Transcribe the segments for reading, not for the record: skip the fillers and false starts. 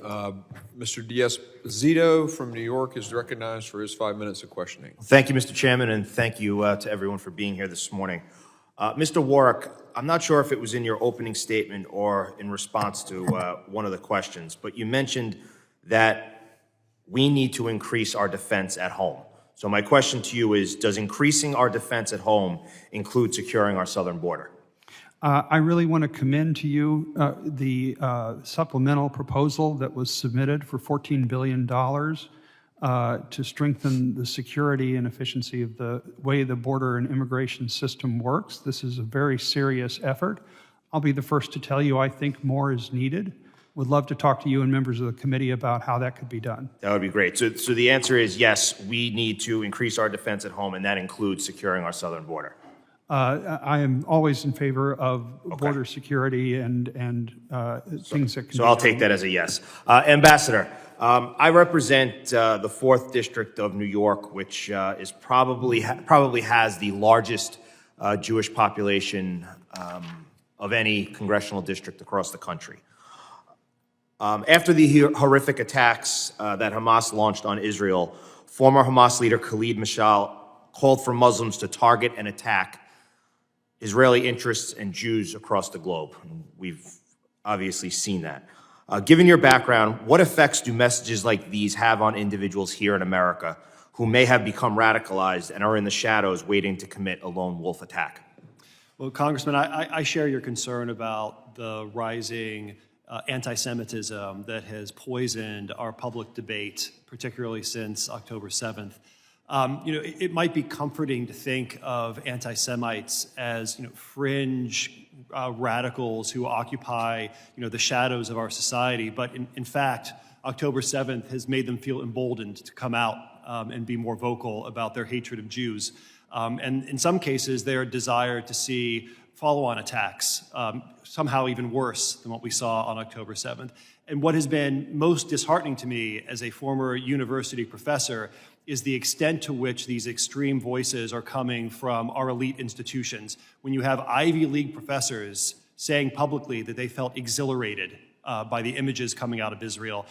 Mr. Diaz-Zito from New York is recognized for his 5 minutes of questioning. Thank you, Mr. Chairman, and thank you to everyone for being here this morning. Mr. Warwick, I'm not sure if it was in your opening statement or in response to one of the questions, but you mentioned that we need to increase our defense at home. So my question to you is, does increasing our defense at home include securing our southern border? I really want to commend to you the supplemental proposal that was submitted for $14 billion to strengthen the security and efficiency of the way the border and immigration system works. This is a very serious effort. I'll be the first to tell you I think more is needed. Would love to talk to you and members of the committee about how that could be done. That would be great. So the answer is yes, we need to increase our defense at home, and that includes securing our southern border. I am always in favor of border security and things that can So I'll take that as a yes. Ambassador, I represent the 4th District of New York, which is probably has the largest Jewish population of any congressional district across the country. After the horrific attacks that Hamas launched on Israel, former Hamas leader Khalid Mashal called for Muslims to target and attack Israeli interests and Jews across the globe. We've obviously seen that. Given your background, what effects do messages like these have on individuals here in America who may have become radicalized and are in the shadows waiting to commit a lone wolf attack? Well, Congressman, I share your concern about the rising anti-Semitism that has poisoned our public debate, particularly since October 7th. It might be comforting to think of anti-Semites as, fringe radicals who occupy, the shadows of our society. But in fact, October 7th has made them feel emboldened to come out and be more vocal about their hatred of Jews. And in some cases, their desire to see follow-on attacks, somehow even worse than what we saw on October 7th. And what has been most disheartening to me as a former university professor is the extent to which these extreme voices are coming from our elite institutions. When you have Ivy League professors saying publicly that they felt exhilarated by the images coming out of Israel.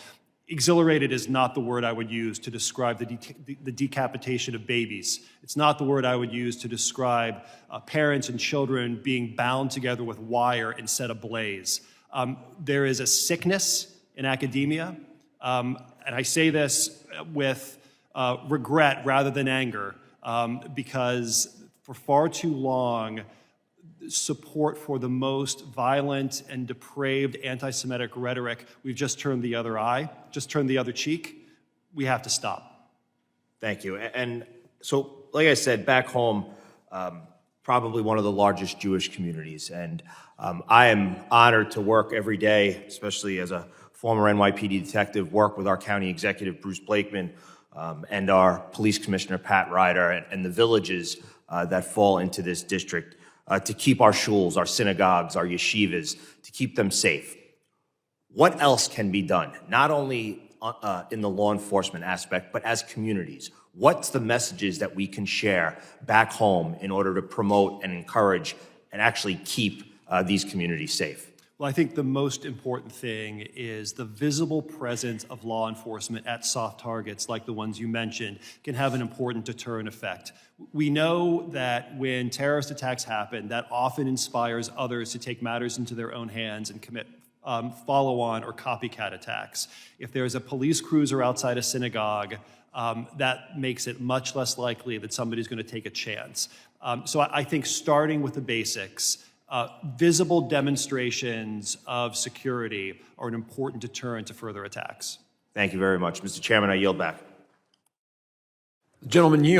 Exhilarated is not the word I would use to describe the decapitation of babies. It's not the word I would use to describe parents and children being bound together with wire and set ablaze. There is a sickness in academia, and I say this with regret rather than anger, because for far too long, support for the most violent and depraved anti-Semitic rhetoric, we've just turned the other eye, just turned the other cheek. We have to stop. Thank you. And so, like I said, back home, probably one of the largest Jewish communities. And I am honored to work every day, especially as a former NYPD detective, work with our county executive, Bruce Blakeman, and our police commissioner, Pat Ryder, and the villages that fall into this district to keep our shuls, our synagogues, our yeshivas, to keep them safe. What else can be done, not only in the law enforcement aspect, but as communities? What's the messages that we can share back home in order to promote and encourage and actually keep these communities safe? Well, I think the most important thing is the visible presence of law enforcement at soft targets like the ones you mentioned can have an important deterrent effect. We know that when terrorist attacks happen, that often inspires others to take matters into their own hands and commit follow-on or copycat attacks. If there's a police cruiser outside a synagogue, that makes it much less likely that somebody's going to take a chance. So I think starting with the basics, visible demonstrations of security are an important deterrent to further attacks. Thank you very much. Mr. Chairman, I yield back. The gentleman yields.